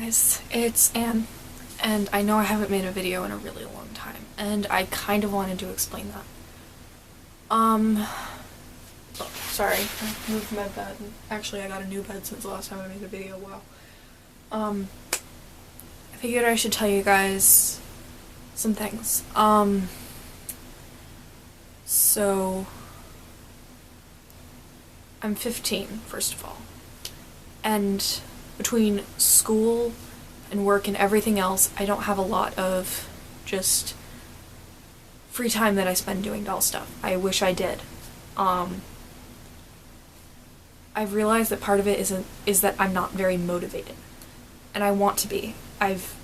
guys, it's Anne, and I know I haven't made a video in a really long time, and I kind of wanted to explain that. Oh, sorry, I moved my bed. Actually, I got a new bed since the last time I made a video, wow. I figured I should tell you guys some things. So, I'm 15, first of all, and between school and work and everything else, I don't have a lot of just free time that I spend doing doll stuff. I wish I did. I've realized that part of it is that I'm not very motivated, and I want to be.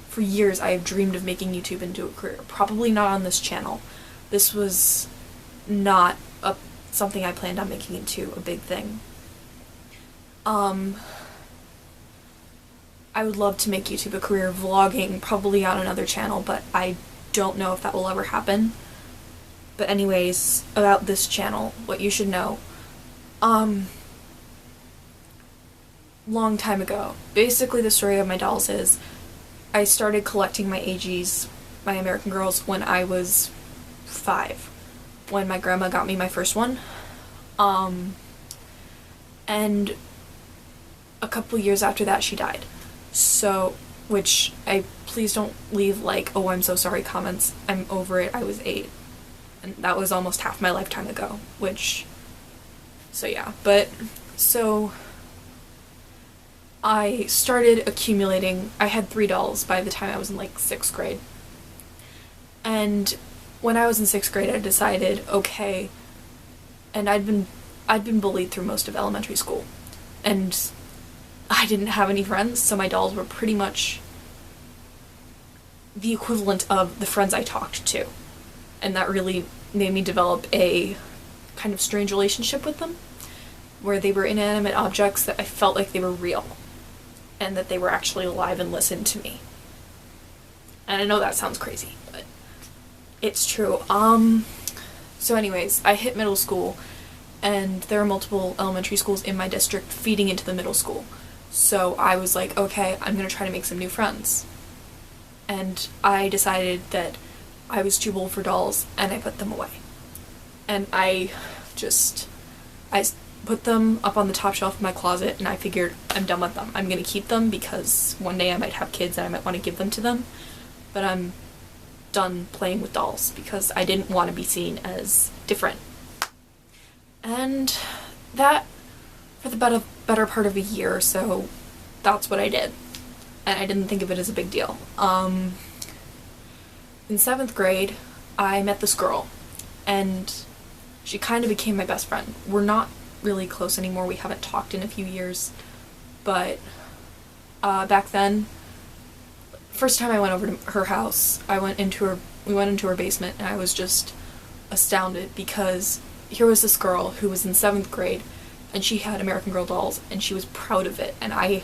For years, I have dreamed of making YouTube into a career. Probably not on this channel. This was not something I planned on making into a big thing. I would love to make YouTube a career, vlogging, probably on another channel, but I don't know if that will ever happen. But anyways, about this channel, what you should know. Long time ago, basically the story of my dolls is, I started collecting my AGs, my American Girls, when I was 5, when my grandma got me my first one. And a couple years after that, she died. So, please don't leave like, oh, I'm so sorry comments. I'm over it, I was 8. And that was almost half my lifetime ago, so yeah. So, I started accumulating. I had 3 dolls by the time I was in like 6th grade. And when I was in 6th grade, I decided, okay, and I'd been bullied through most of elementary school. And I didn't have any friends, so my dolls were pretty much the equivalent of the friends I talked to. And that really made me develop a kind of strange relationship with them, where they were inanimate objects that I felt like they were real, and that they were actually alive and listened to me. And I know that sounds crazy, but it's true. So anyways, I hit middle school, and there are multiple elementary schools in my district feeding into the middle school. So I was like, okay, I'm gonna try to make some new friends. And I decided that I was too old for dolls, and I put them away. And I put them up on the top shelf of my closet, and I figured, I'm done with them. I'm gonna keep them because one day I might have kids and I might want to give them to them, but I'm done playing with dolls because I didn't want to be seen as different. And that, for the better part of a year or so, that's what I did. And I didn't think of it as a big deal. In 7th grade, I met this girl, and she kind of became my best friend. We're not really close anymore, we haven't talked in a few years, but back then, first time I went over to her house, we went into her basement, and I was just astounded because here was this girl who was in 7th grade, and she had American Girl dolls, and she was proud of it, and I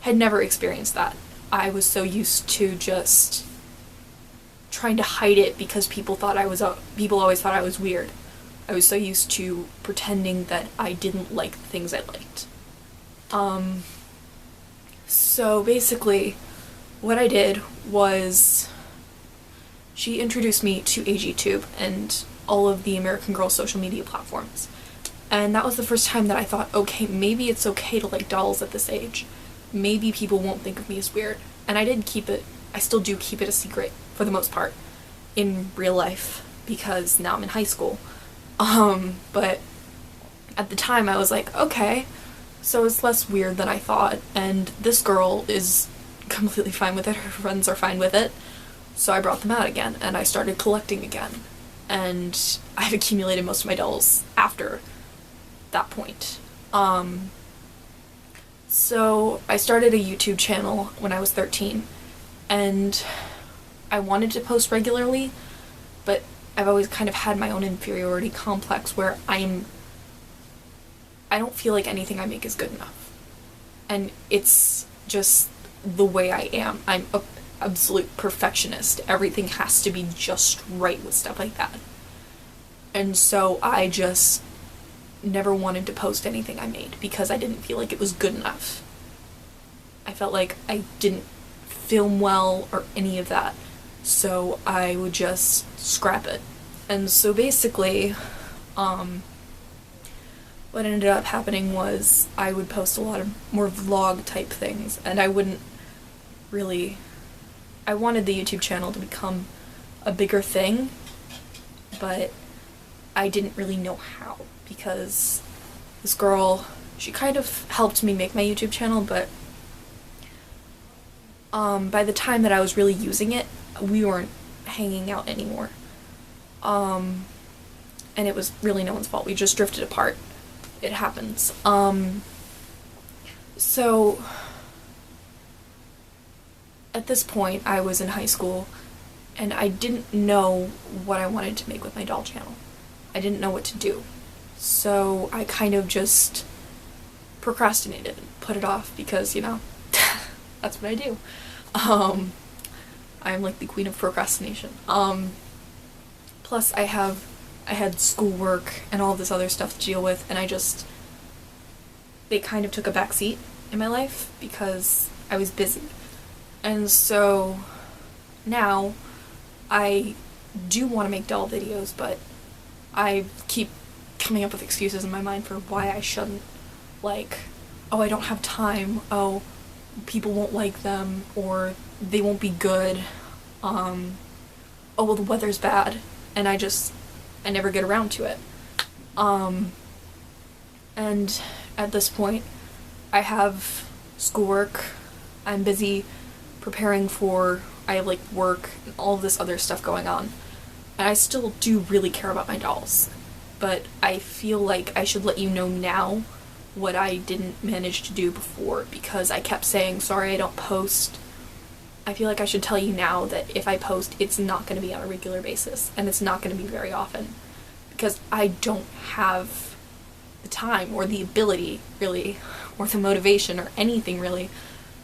had never experienced that. I was so used to just trying to hide it because people always thought I was weird. I was so used to pretending that I didn't like the things I liked. So basically, what I did was, she introduced me to AGTube and all of the American Girl social media platforms. And that was the first time that I thought, okay, maybe it's okay to like dolls at this age. Maybe people won't think of me as weird. And I still do keep it a secret, for the most part, in real life, because now I'm in high school. But at the time I was like, okay, so it's less weird than I thought, and this girl is completely fine with it, her friends are fine with it, so I brought them out again, and I started collecting again, and I've accumulated most of my dolls after that point. So I started a YouTube channel when I was 13, and I wanted to post regularly, but I've always kind of had my own inferiority complex where I don't feel like anything I make is good enough. And it's just the way I am. I'm an absolute perfectionist. Everything has to be just right with stuff like that. And so I just never wanted to post anything I made because I didn't feel like it was good enough. I felt like I didn't film well or any of that, so I would just scrap it. And so basically, what ended up happening was I would post a lot of more vlog type things, and I wouldn't really, I wanted the YouTube channel to become a bigger thing, but I didn't really know how, because this girl, she kind of helped me make my YouTube channel, but by the time that I was really using it, we weren't hanging out anymore. And it was really no one's fault. We just drifted apart. It happens. So at this point, I was in high school, and I didn't know what I wanted to make with my doll channel. I didn't know what to do. So I kind of just procrastinated and put it off because, you know, that's what I do. I'm like the queen of procrastination. Plus I had schoolwork and all this other stuff to deal with, and they kind of took a backseat in my life because I was busy. And so now I do want to make doll videos, but I keep coming up with excuses in my mind for why I shouldn't. Like, oh, I don't have time, oh, people won't like them, or they won't be good, oh, well, the weather's bad, and I never get around to it. And at this point, I have schoolwork, I'm busy preparing for, I have like work and all of this other stuff going on, and I still do really care about my dolls, but I feel like I should let you know now what I didn't manage to do before, because I kept saying, sorry, I don't post. I feel like I should tell you now that if I post, it's not going to be on a regular basis, and it's not going to be very often, because I don't have the time or the ability, really, or the motivation or anything, really,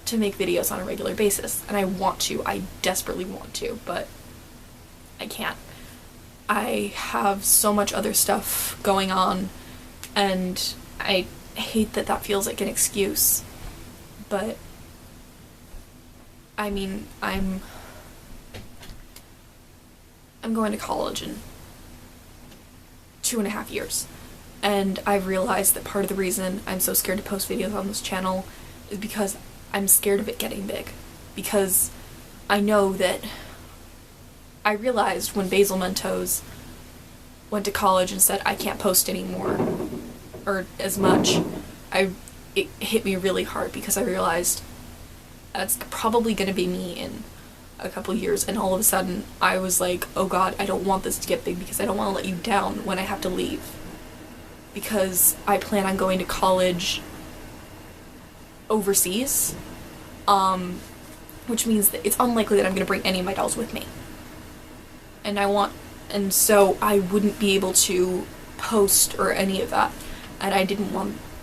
to make videos on a regular basis. And I want to, I desperately want to, but I can't. I have so much other stuff going on, and I hate that that feels like an excuse, but I mean, I'm going to college in 2.5 years, and I've realized that part of the reason I'm so scared to post videos on this channel is because I'm scared of it getting big, because I know that I realized when Basil Mentos went to college and said I can't post anymore or as much, it hit me really hard, because I realized that's probably going to be me in a couple years, and all of a sudden I was like, oh god, I don't want this to get big, because I don't want to let you down when I have to leave, because I plan on going to college overseas, which means that it's unlikely that I'm going to bring any of my dolls with me, and so I wouldn't be able to post or any of that, and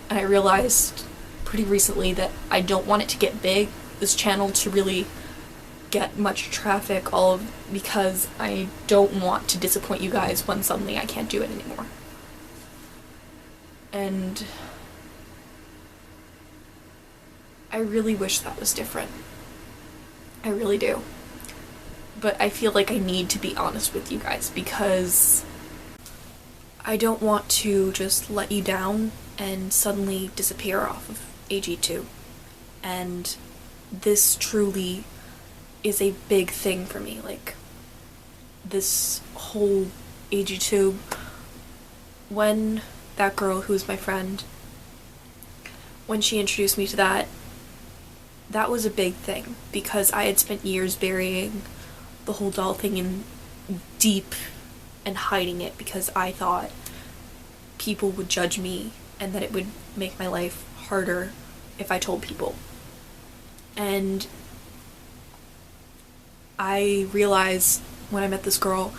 I realized pretty recently that I don't want it to get big, this channel to really get much traffic, because I don't want to disappoint you guys when suddenly I can't do it anymore. And I really wish that was different. I really do. But I feel like I need to be honest with you guys, because I don't want to just let you down and suddenly disappear off of AG2. And this truly is a big thing for me. Like, this whole AG2, when that girl who was my friend, when she introduced me to that, that was a big thing, because I had spent years burying the whole doll thing in deep and hiding it, because I thought people would judge me and that it would make my life harder if I told people. And I realized when I met this girl,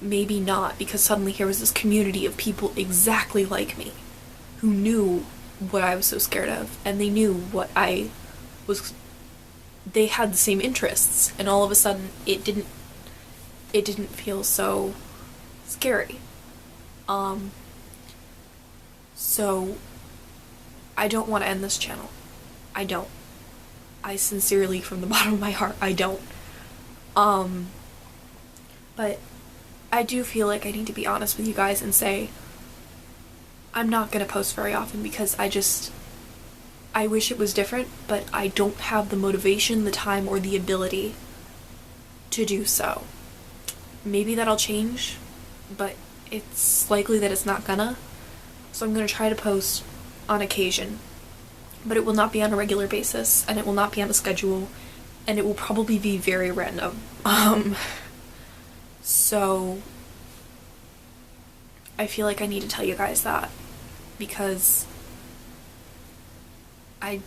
maybe not, because suddenly here was this community of people exactly like me, who knew what I was so scared of, and they knew what they had the same interests, and all of a sudden it didn't feel so scary. So I don't want to end this channel. I don't. I sincerely, from the bottom of my heart, I don't. But I do feel like I need to be honest with you guys and say I'm not gonna post very often because I wish it was different, but I don't have the motivation, the time, or the ability to do so. Maybe that'll change, but it's likely that it's not gonna. So I'm gonna try to post on occasion, but it will not be on a regular basis, and it will not be on a schedule, and it will probably be very random. So I feel like I need to tell you guys that because I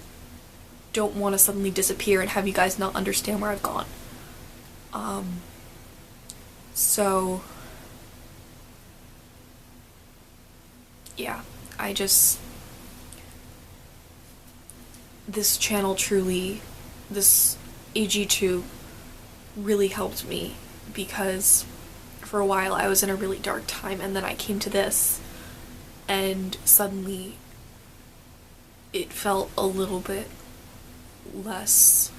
don't want to suddenly disappear and have you guys not understand where I've gone. So yeah, this channel truly, this AG2 really helped me because for a while I was in a really dark time, and then I came to this and suddenly it felt a little bit less.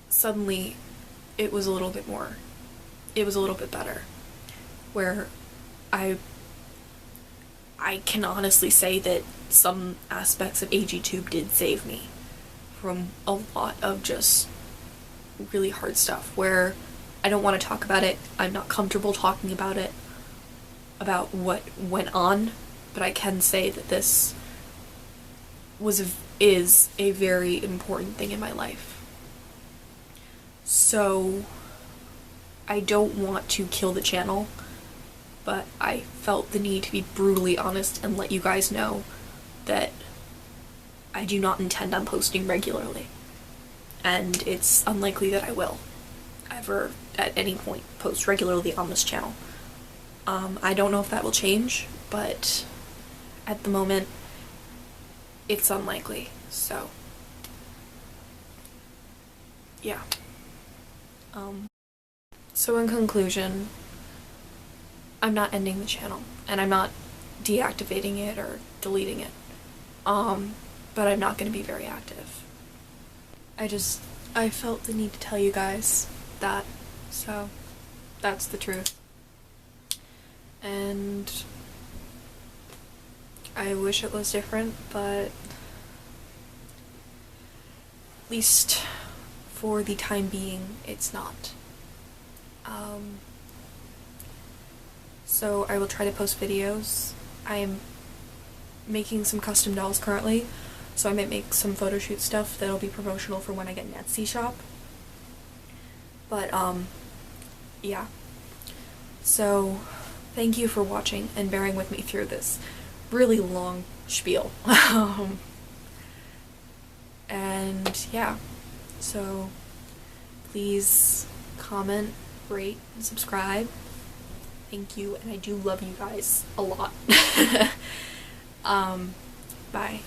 Suddenly it was a little bit better, where I can honestly say that some aspects of AGTube did save me from a lot of just really hard stuff where I don't want to talk about it. I'm not comfortable talking about it, about what went on, but I can say that this is a very important thing in my life. So I don't want to kill the channel, but I felt the need to be brutally honest and let you guys know that I do not intend on posting regularly, and it's unlikely that I will ever at any point post regularly on this channel. I don't know if that will change, but at the moment it's unlikely. So yeah. So in conclusion, I'm not ending the channel, and I'm not deactivating it or deleting it. But I'm not going to be very active. I felt the need to tell you guys that, so that's the truth. And I wish it was different, but at least for the time being, it's not. So I will try to post videos. I am making some custom dolls currently, so I might make some photo shoot stuff that'll be promotional for when I get an Etsy shop. But yeah. So thank you for watching and bearing with me through this really long spiel. And yeah, so please comment, rate, and subscribe. Thank you, and I do love you guys a lot. Bye.